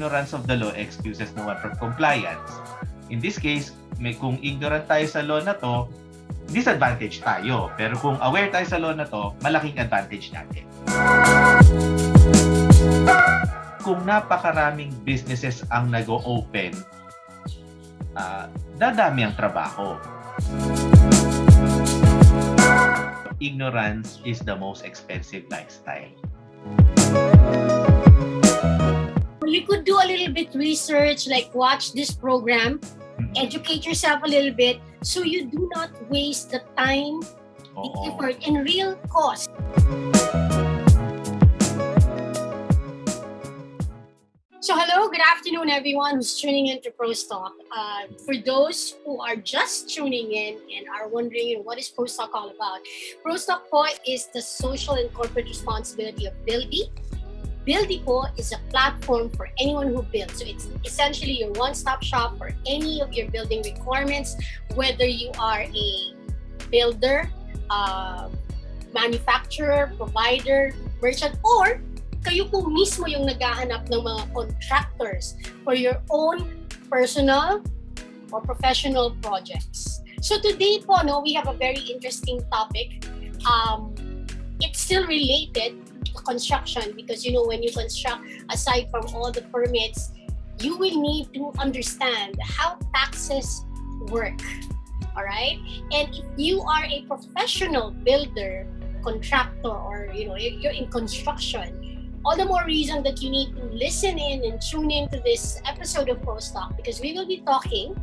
ignorance of the law excuses no one from compliance. In this case, kung ignorant tayo sa law na to, disadvantage tayo. Pero kung aware tayo sa law na to, malaking advantage natin. Kung napakaraming businesses ang nag-o-open, dadami ang trabaho. Ignorance is the most expensive lifestyle. You could do a little bit research, like watch this program, educate yourself a little bit, so you do not waste the time, the effort, and real cost. So hello, good afternoon everyone who's tuning in to ProsTalk. For those who are just tuning in and are wondering what is ProsTalk all about, ProsTalk po is the social and corporate responsibility of Buildy. Buildy po is a platform for anyone who builds. So it's essentially your one-stop shop for any of your building requirements, whether you are a builder, manufacturer, provider, merchant, or kayo po mismo yung naghahanap ng mga contractors for your own personal or professional projects. So today po, we have a very interesting topic. It's still related to construction because, when you construct, aside from all the permits, you will need to understand how taxes work. All right? And if you are a professional builder, contractor, or you're in construction, all the more reason that you need to listen in and tune in to this episode of ProsTalk because we will be talking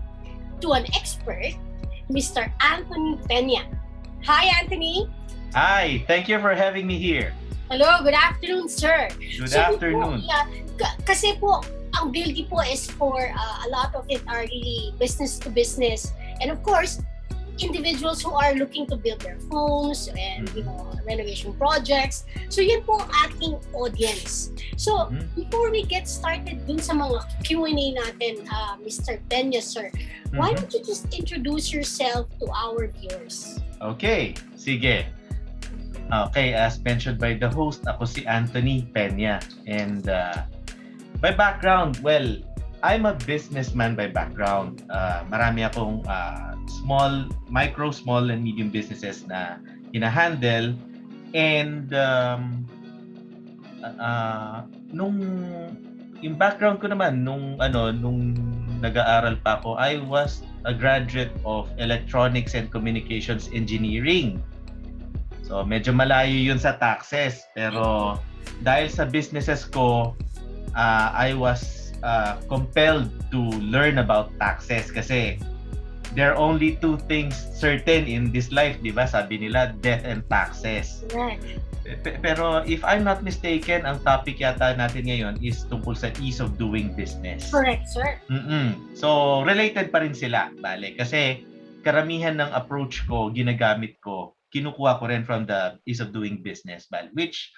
to an expert, Mr. Anthony Peña. Hi, Anthony. Hi, thank you for having me here. Hello, good afternoon, sir. Good afternoon. Kasi po, ang Buildy po is for a lot of it are really business to business. And of course, individuals who are looking to build their homes and renovation projects. So yan po ang ating audience. So before we get started dun sa mga Q&A natin, Mr. Peña, sir, why don't you just introduce yourself to our viewers? Okay, sige. Okay, as mentioned by the host, ako si Anthony Peña. And by background, well, I'm a businessman by background. Marami akong micro, small, and medium businesses na hina-handle. And yung background ko naman, nung nag-aaral pa ako, I was a graduate of Electronics and Communications Engineering. So, medyo malayo yun sa taxes. Pero dahil sa businesses ko, I was compelled to learn about taxes kasi there are only two things certain in this life, di ba? Sabi nila, death and taxes. Right. Pero if I'm not mistaken, ang topic yata natin ngayon is tungkol sa ease of doing business. Correct, sir. So, related pa rin sila, bale. Kasi karamihan ng approach ko, ginagamit ko, kinukuha ko rin from the ease of doing business, bale. Which,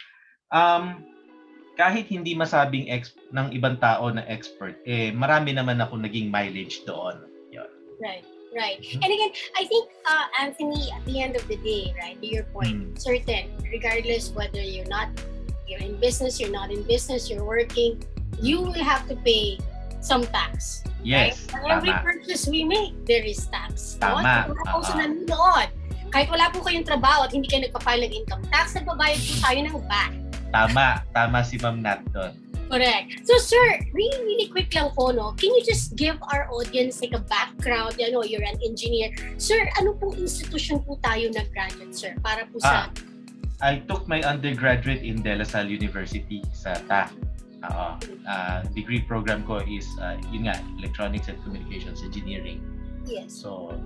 kahit hindi masabing ng ibang tao na expert, marami naman ako naging mileage doon. Yun. Right. And again, I think, Anthony, at the end of the day, right, to your point, certain, regardless whether you're in business, you're not in business, you're working, you will have to pay some tax. Yes, right? For every purchase we make, there is tax. Tama. Kung wala po sa nanonood, kahit wala po kayong trabaho at hindi kayo nagpa-file ng income tax, nagbabayad po tayo ng VAT. Tama si Ma'am Nat doon. Correct. So, sir, really quick lang po, can you just give our audience like a background? You're an engineer. Sir, ano pong institution po tayo nag-graduate, sir? Para po sa... I took my undergraduate in De La Salle University sa TAC. Degree program ko is, Electronics and Communications Engineering. Yes. So,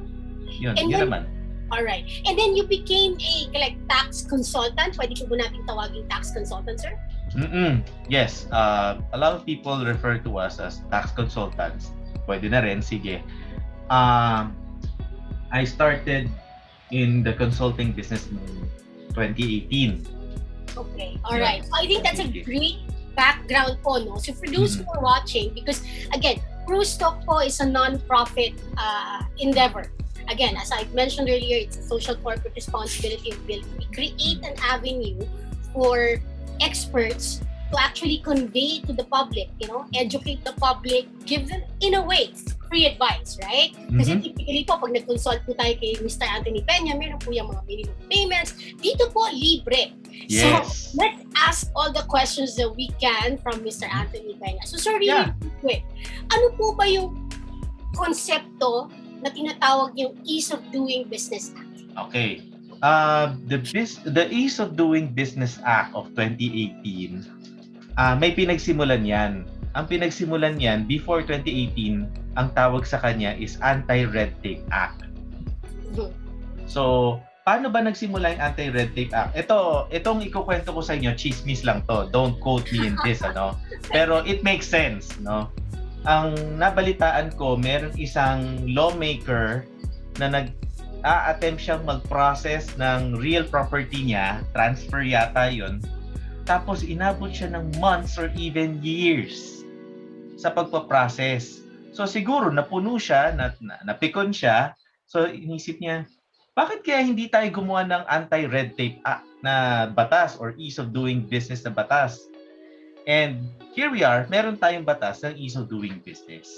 yun naman. Alright. And then you became a tax consultant. Pwede ko ba natin tawagin tax consultant, sir? Yes. A lot of people refer to us as tax consultants. Pwede na rin, sige. I started in the consulting business in 2018. Okay. Alright. So I think that's a great background po, no? So for those who are watching, because again, ProsTalk po is a non-profit endeavor. Again, as I mentioned earlier, it's a social corporate responsibility of Buildy. We create an avenue for experts to actually convey to the public, educate the public, give them, in a way, free advice, right? Kasi typically po, pag nag-consult po tayo kay Mr. Anthony Peña, meron po yung mga minimum payments. Dito po, libre. Yes. So, let's ask all the questions that we can from Mr. Anthony Peña. So, sir, really quick, ano po ba yung konsepto na tinatawag yung Ease of Doing Business Act? Okay. The Ease of Doing Business Act of 2018, may pinagsimulan yan. Ang pinagsimulan yan, before 2018, ang tawag sa kanya is Anti-Red Tape Act. So, paano ba nagsimula yung Anti-Red Tape Act? Itong ikukwento ko sa inyo, chismis lang to. Don't quote me in this, Pero it makes sense, no? Ang nabalitaan ko, meron isang lawmaker na nag-a-attempt siyang mag-process ng real property niya, transfer yata yun. Tapos inabot siya ng months or even years sa pagpa-process. So siguro napuno siya, napikon siya. So inisip niya, bakit kaya hindi tayo gumawa ng Anti-Red Tape Act na batas or Ease of Doing Business na batas? And here we are, meron tayong batas ng Ease of Doing Business.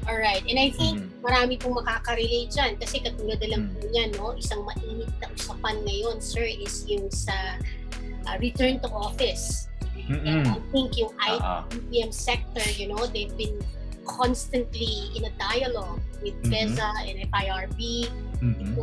Alright, and I think marami pong makaka-relate dyan kasi katulad na lang po niyan, isang mainit na usapan ngayon, sir, is yung sa return to office. And I think yung ITPM sector, they've been constantly in a dialogue with PEZA and FIRB,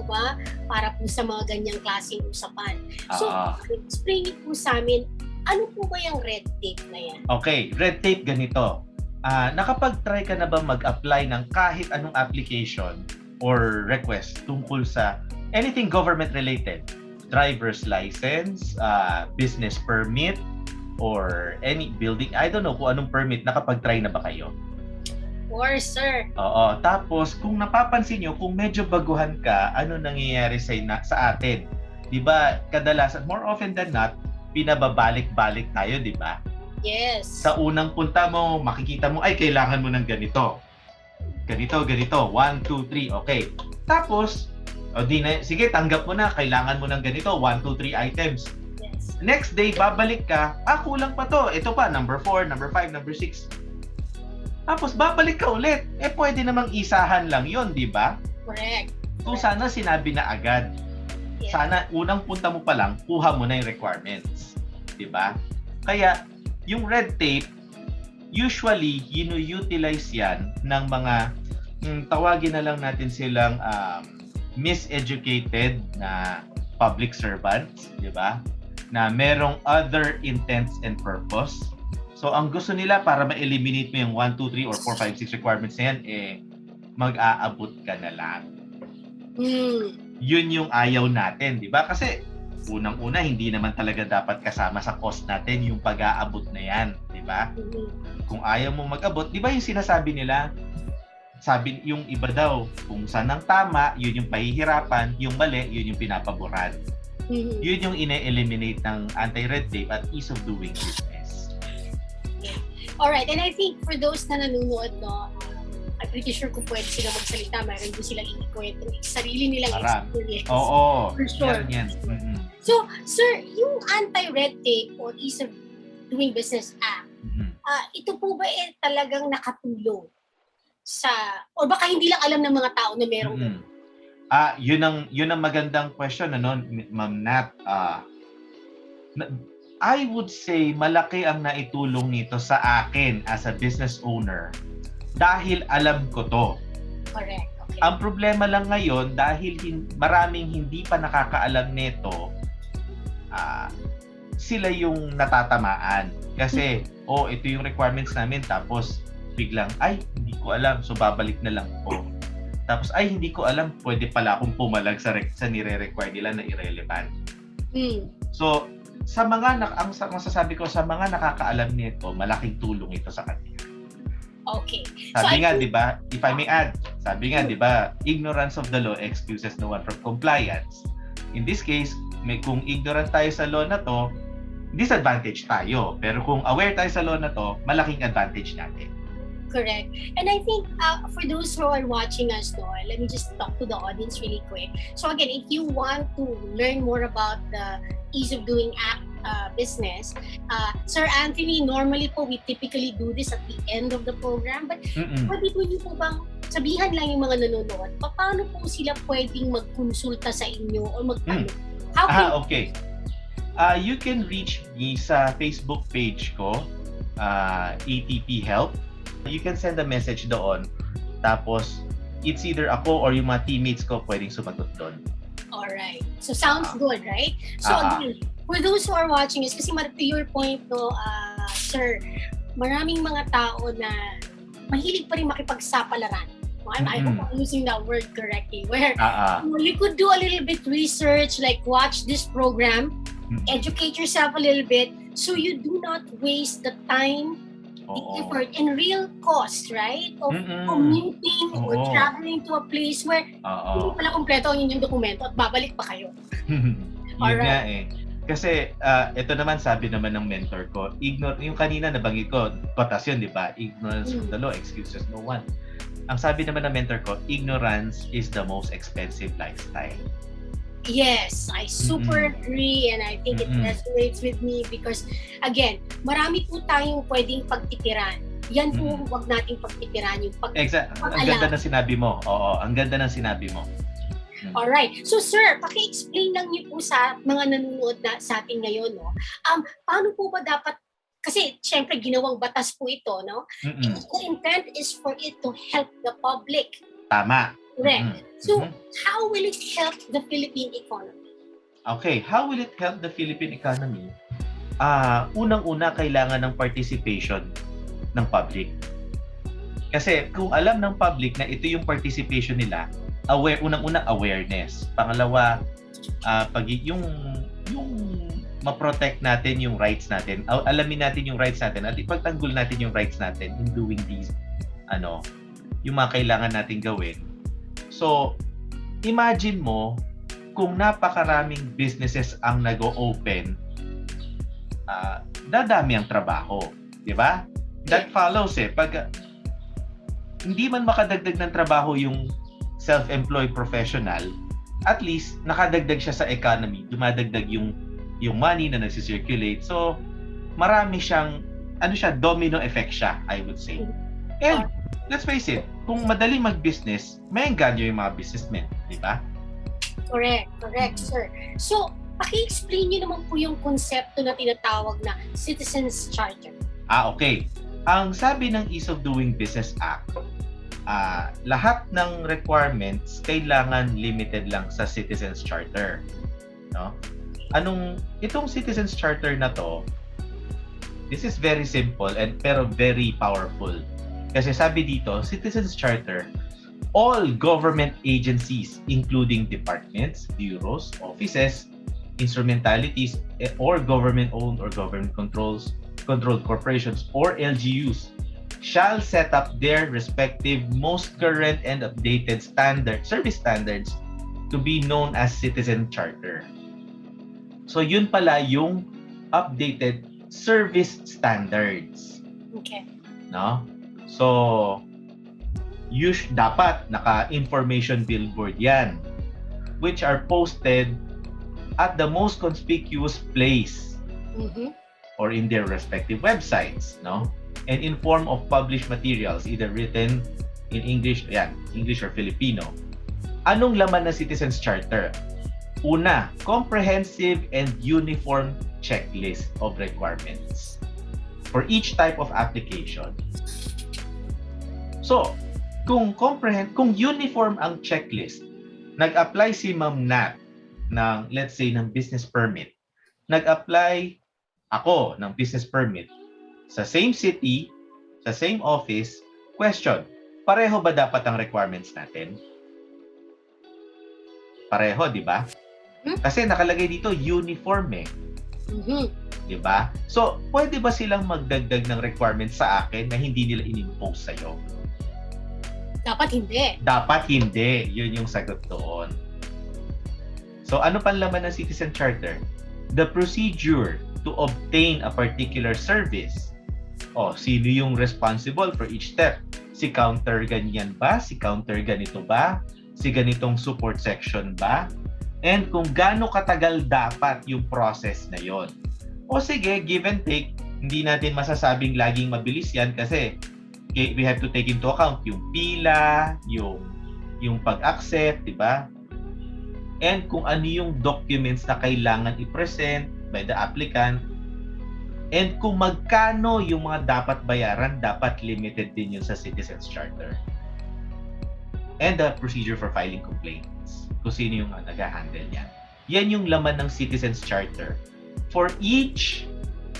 ba? Para po sa mga ganyang klaseng usapan. So, explain niyo po sa amin, ano po ba yung red tape na yan? Okay, red tape ganito. Nakapag-try ka na ba mag-apply ng kahit anong application or request tungkol sa anything government-related? Driver's license, business permit, or any building, I don't know kung anong permit, nakapag-try na ba kayo? Or sir. Oo. Tapos, kung napapansin nyo, kung medyo baguhan ka, ano nangyayari sa atin? Diba, kadalasan, more often than not, pinababalik-balik tayo, diba? Yes. Sa unang punta mo, makikita mo, ay, kailangan mo ng ganito. Ganito. 1, 2, 3. Okay. Tapos, sige, tanggap mo na, kailangan mo ng ganito. 1, 2, 3 items. Yes. Next day, babalik ka, kulang pa to. Ito pa, number 4, number 5, number 6. Tapos, babalik ka ulit. Pwede namang isahan lang yon, di ba? Correct. So, sana sinabi na agad. Yeah. Sana, unang punta mo pa lang, kuha mo na yung requirements. Di ba? Kaya, yung red tape, usually, utilize yan ng mga, tawagin na lang natin silang miseducated na public servants, di ba? Na merong other intents and purpose. So, ang gusto nila para ma-eliminate mo yung 1, 2, 3, or 4, 5, 6 requirements na yan, mag-aabot ka na lang. Yun yung ayaw natin, di ba? Kasi, unang-una, hindi naman talaga dapat kasama sa cost natin yung pag-aabot na yan, di ba? Kung ayaw mo mag-abot, di ba yung sinasabi nila, sabi yung iba daw, kung saan ang tama, yun yung pahihirapan, yung mali, yun yung pinapaboran. Yun yung ine-eliminate ng anti-red tape at ease of doing business. Alright, and I think for those na nanonood, I'm pretty sure kung pwede sila magsalita, mayroon din silang inikwento yung sarili nilang experience. Oo, for sure. Yan. So, sir, yung anti-red tape or Ease of Doing Business Act, ito po ba talagang nakatulong sa, or baka hindi lang alam ng mga tao na merong yun ang magandang question, Ma'am Nat. I would say malaki ang naitulong nito sa akin as a business owner dahil alam ko to. Correct. Okay. Ang problema lang ngayon dahil maraming hindi pa nakakaalam nito, sila yung natatamaan. Kasi, ito yung requirements namin, tapos biglang, hindi ko alam, so babalik na lang po. Tapos, hindi ko alam, pwede pala akong pumalag sa nire-require nila na irrelevant. So, ang masasabi ko, sa mga nakakaalam nito, malaking tulong ito sa kanila. Okay. Sabi nga, di ba, if I may add, ignorance of the law excuses no one from compliance. In this case, kung ignorant tayo sa law na to, disadvantage tayo. Pero kung aware tayo sa law na to, malaking advantage natin. Correct. And I think for those who are watching us, let me just talk to the audience really quick. So again, if you want to learn more about the Ease of Doing Act business. Sir Anthony, normally po we typically do this at the end of the program, but pwede po niyo po bang sabihan lang yung mga nanonood, paano po sila pwedeng magkonsulta sa inyo o magtanong? Okay. You can reach me sa Facebook page ko, ATP Help. You can send a message doon. Tapos, it's either ako or yung mga teammates ko pwedeng sumagot doon. Alright. So, sounds good, right? So, again, for those who are watching is kasi to your point, no, sir, maraming mga tao na mahilig pa rin makipagsapalaran. I hope I'm using that word correctly. Where you could do a little bit research, like watch this program, educate yourself a little bit, so you do not waste the time, the effort, and real cost, right? Of commuting or traveling to a place where hindi pala kompleto ang inyong dokumento at babalik pa kayo. Yun nga eh. Kasi ito naman sabi naman ng mentor ko, yung kanina nabanggit ko, quotation, di ba? Ignorance of the law, excuses no one. Ang sabi naman ng mentor ko, ignorance is the most expensive lifestyle. Yes, I super agree, and I think it resonates with me because, again, marami po tayong pwedeng pagtipiran. Yan po, wag nating pagtipiran yung Exact. Ang ganda ng sinabi mo. Oo, ang ganda ng sinabi mo. Alright. So, sir, paki-explain lang niyo po sa mga nanonood na sa atin ngayon, no? Paano po ba dapat, kasi syempre ginawang batas po ito, no? The intent is for it to help the public. Tama. Correct. So, how will it help the Philippine economy? Okay, how will it help the Philippine economy? Unang-una, kailangan ng participation ng public. Kasi kung alam ng public na ito yung participation nila, unang-una awareness. Pangalawa, yung ma-protect natin yung rights natin. Alamin natin yung rights natin at ipagtanggol natin yung rights natin in doing these yung mga kailangan natin gawin. So, imagine mo kung napakaraming businesses ang nag-o-open, dadami ang trabaho, di ba? That follows pag hindi man makadagdag ng trabaho yung self-employed professional, at least nakadagdag siya sa economy, dumadagdag yung money na nagsi-circulate. So, marami siyang domino effect siya, I would say. And let's face it, kung madali mag-business, may engganyo yung mga businessmen, di ba? Correct, sir. So, paki-explain niyo naman po yung konsepto na tinatawag na Citizens Charter. Okay. Ang sabi ng Ease of Doing Business Act, lahat ng requirements kailangan limited lang sa Citizens Charter. No? Itong Citizens Charter na to, this is very simple pero very powerful. Kasi sabi dito, Citizens Charter, all government agencies, including departments, bureaus, offices, instrumentalities, or government-owned or government-controlled corporations or LGUs, shall set up their respective most current and updated service standards to be known as Citizen Charter. So yun pala yung updated service standards. Okay. No? So dapat naka-information billboard yan, which are posted at the most conspicuous place or in their respective websites, no? And in form of published materials, either written in English or Filipino. Anong laman ng Citizens Charter? Una, comprehensive and uniform checklist of requirements for each type of application. So, kung uniform ang checklist, nag-apply si Ma'am Nat ng, let's say, ng business permit. Nag-apply ako ng business permit sa same city, sa same office. Question, pareho ba dapat ang requirements natin? Pareho, di ba? Kasi nakalagay dito uniform di ba? So, pwede ba silang magdagdag ng requirements sa akin na hindi nila in-impose sa'yo? Dapat hindi. Dapat hindi. Yun yung sagot doon. So, ano pang laman ng Citizen Charter? The procedure to obtain a particular service. Sino yung responsible for each step? Si counter ganyan ba? Si counter ganito ba? Si ganitong support section ba? And kung gaano katagal dapat yung process na yon. O sige, give and take. Hindi natin masasabing laging mabilis yan kasi we have to take into account yung pila, yung pag-accept, di ba? And kung ano yung documents na kailangan i-present by the applicant. And kung magkano yung mga dapat bayaran, dapat limited din yun sa Citizens Charter. And the procedure for filing complaints. Kung sino yung nag-handle yan. Yan yung laman ng Citizens Charter for each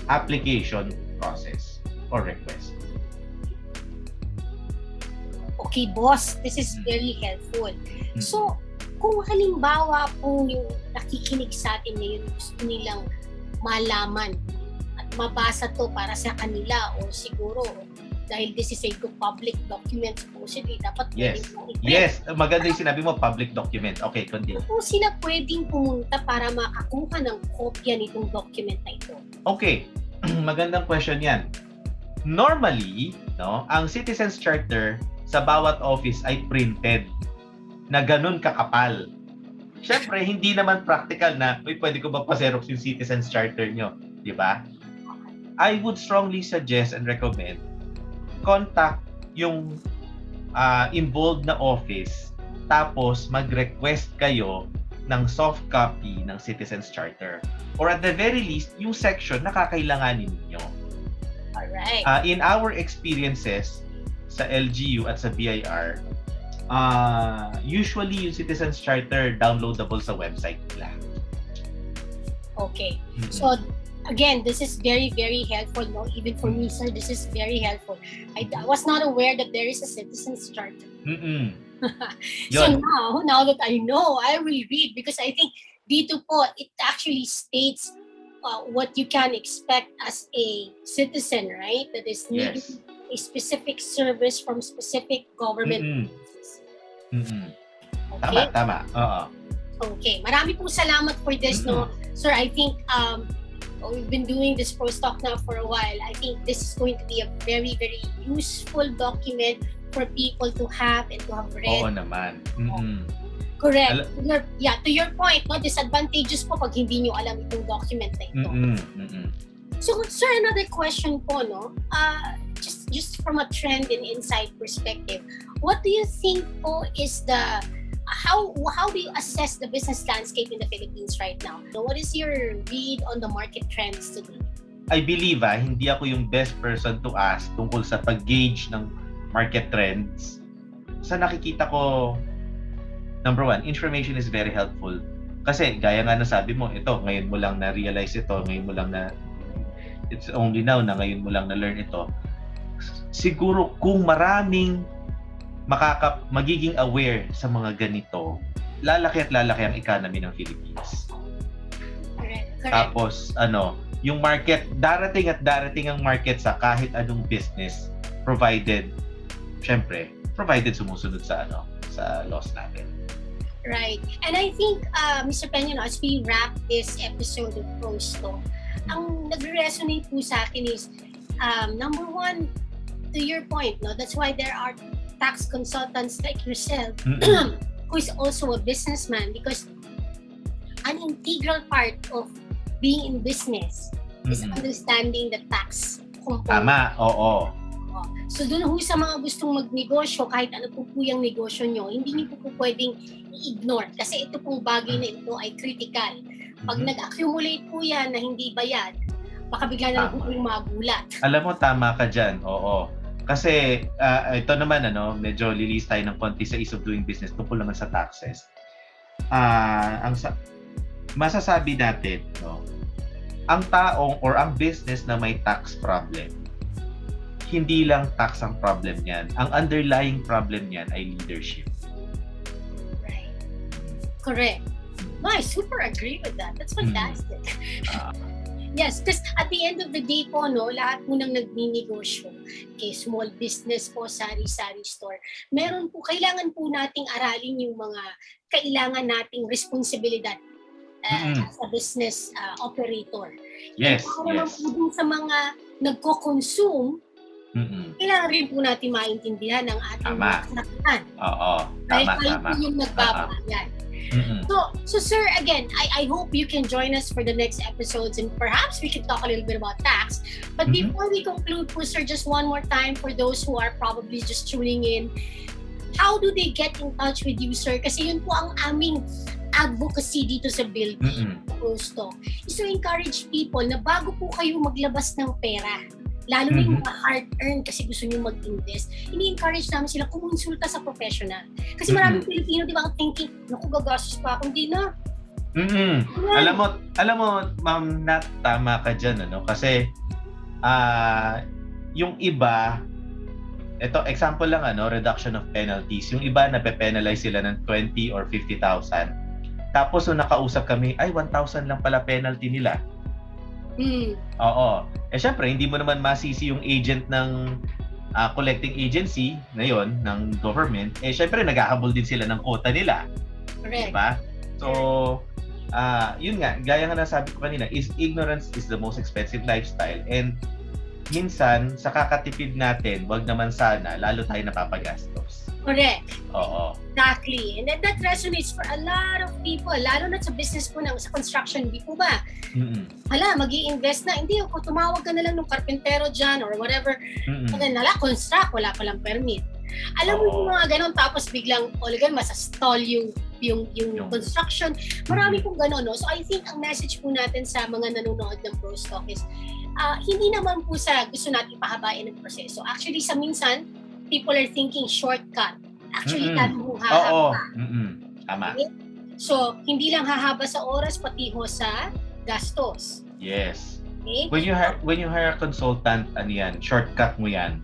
application process or request. Okay, boss. This is very helpful. So, kung halimbawa po yung nakikinig sa atin ngayon, gusto nilang malaman at mabasa to para sa kanila o siguro dahil this is a public document supposedly, dapat Yes, maganda yung sinabi mo, public document. Okay, continue. Kung sila pwedeng pumunta para makakuha ng kopya nitong document na ito? Okay, magandang question yan. Normally, no, ang Citizens Charter sa bawat office ay printed na ganun kakapal. Siyempre, hindi naman practical na, pwede ko ba pa-xerox yung Citizens Charter nyo? Di ba? I would strongly suggest and recommend contact yung involved na office tapos mag-request kayo ng soft copy ng Citizens Charter. Or at the very least, yung section na kakailanganin ninyo. Alright. In our experiences sa LGU at sa BIR, usually yung Citizens Charter downloadable sa website nila. Okay. So, again, this is very, very helpful. No? Even for me, sir, this is very helpful. I was not aware that there is a Citizens Charter. So now that I know, I will read because I think dito po, it actually states what you can expect as a citizen, right? That is needing a specific service from specific government. Okay? Tama. Okay. Marami pong salamat for this, no? Sir, I think we've been doing this ProsTalk now for a while. I think this is going to be a very, very useful document for people to have and to have read. Oo naman. Correct. To your point, no, disadvantages po pag hindi nyo alam itong document na ito. So, sir, another question po, no? Just from a trend and insight perspective, what do you think po is the how do you assess the business landscape in the Philippines right now? So what is your read on the market trends today? I believe hindi ako yung best person to ask tungkol sa pag-gauge ng market trends. Sa nakikita ko, number one, information is very helpful. Kasi gaya nga na sabi mo, ito, ngayon mo lang na-realize ito, ngayon mo lang na it's only now na ngayon mo lang na-learn ito. Siguro kung maraming magiging aware sa mga ganito, lalaki at lalaki ang economy ng Philippines. Correct. Tapos, yung market, darating ang market sa kahit anong business, provided sumusunod sa sa laws natin. Right. And I think, Mr. Peña, as we wrap this episode of ProsTalk, ang nag-resonate po sa akin is, number one, to your point, no, that's why there are tax consultants like yourself who is also a businessman, because an integral part of being in business is understanding the tax component. Tama, oo. So doon ho sa mga gustong magnegosyo, kahit ano po yung negosyo nyo, hindi nyo po pwedeng i-ignore kasi ito pong bagay na ito ay critical. Pag nag-accumulate po yan na hindi bayad, baka bigla na lang po magulat. Alam mo, tama ka dyan, oo. Kasi ito naman, medyo lilis tayo ng konti sa ease of doing business tungkol naman sa taxes. Masasabi natin, ang taong or ang business na may tax problem, hindi lang tax ang problem niyan. Ang underlying problem niyan ay leadership. Right. Correct. No, I super agree with that. That's fantastic. Yes, because at the end of the day po, lahat po nang nagninegosyo, small business po, sari-sari store, kailangan po nating aralin yung mga kailangan nating responsibilidad as a business operator. Yes, naman po dun sa mga nagko-consume, kailangan rin po natin maintindihan ang ating mga kasanakan. Oo, tama. Dahil yung nagbabayad. Mm-mm. So sir, again, I hope you can join us for the next episodes and perhaps we can talk a little bit about tax. But before we conclude po, sir, just one more time for those who are probably just tuning in, how do they get in touch with you, sir? Kasi yun po ang aming advocacy dito sa building, ProsTalk, is to encourage people na bago po kayo maglabas ng pera, lalo na yung mga hard-earned kasi gusto nyo mag-invest, ini-encourage namin sila kumonsulta sa professional. Kasi maraming Pilipino, di ba, ang thinking, naku, gagastos pa akong di na. Alam mo, ma'am, tama ka dyan, ano? Kasi, yung iba, ito, example lang, ano, reduction of penalties. Yung iba, nape-penalize sila ng 20 or 50,000. Tapos, nung nakausap kami, ay, 1,000 lang pala penalty nila. Oo. Syempre, hindi mo naman masisi yung agent ng collecting agency ngayon, ng government. Syempre, naghahabol din sila ng quota nila. Correct. Diba? So, yun nga, gaya nga nasabi ko kanina, ignorance is the most expensive lifestyle. And minsan, sa kakatipid natin, wag naman sana, lalo tayo napapagastos. Correct. Oo. Exactly. And that resonates for a lot of people, lalo na sa business po sa construction, di po ba? Hala, mag-i-invest na. Hindi, kung tumawag ka na lang ng karpentero dyan or whatever, construct, wala palang permit. Alam mo yung mga ganon, tapos biglang, masastall yung construction. Marami pong ganon, no? So I think ang message po natin sa mga nanonood ng ProsTalk is, hindi naman po sa gusto natin pahabain ng proseso. Actually, sa minsan, people are thinking shortcut. Actually, lalo hahaba. Tama. Okay? So, hindi lang hahaba sa oras, pati ho sa gastos. Yes. Okay? When you hire a consultant, ano yan, shortcut mo yan.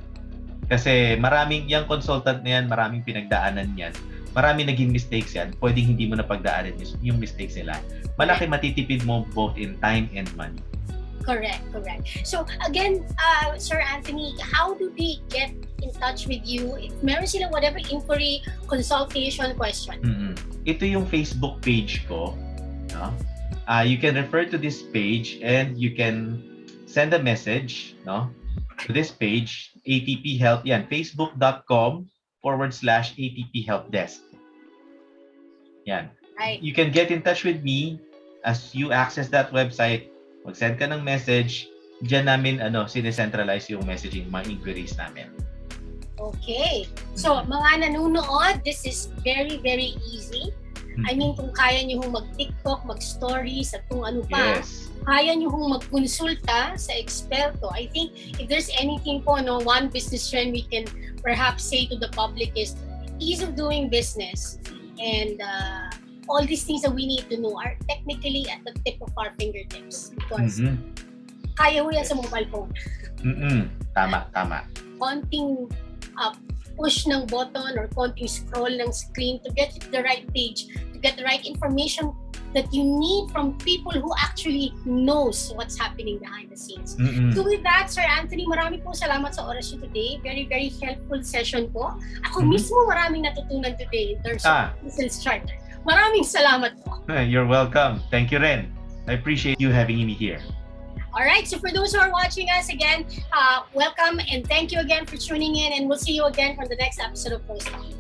Kasi yung consultant na yan, maraming pinagdaanan yan. Maraming naging mistakes yan. Pwedeng hindi mo na pagdaanan yung mistakes nila. Malaki matitipid mo both in time and money. Correct. So again, Sir Anthony, how do they get in touch with you if meron silang whatever inquiry, consultation, question? Ito yung Facebook page ko. No? You can refer to this page and you can send a message, no, to this page, ATP Help. Yan, facebook.com/ATP Help Desk. Yan. Right. You can get in touch with me as you access that website. Mag-send ka ng message, diyan namin sinecentralize yung messaging, mga inquiries namin. Okay. So, mga nanonood, this is very, very easy. I mean, kung kaya nyo hong mag-TikTok, mag-stories, at kung ano pa, kaya nyo hong mag-consulta sa eksperto. I think if there's anything po, one business trend we can perhaps say to the public is ease of doing business and all these things that we need to know are technically at the tip of our fingertips because kaya mo yan sa mobile phone. Tama. Konting push ng button or konting scroll ng screen to get to the right page, to get the right information that you need from people who actually knows what's happening behind the scenes. So with that, Sir Anthony, marami pong salamat sa oras nyo today. Very, very helpful session po. Ako mismo maraming natutunan today in terms of business charter. Maraming salamat po. You're welcome. Thank you, Ren. I appreciate you having me here. Alright, so for those who are watching us again, welcome and thank you again for tuning in, and we'll see you again for the next episode of ProsTalk.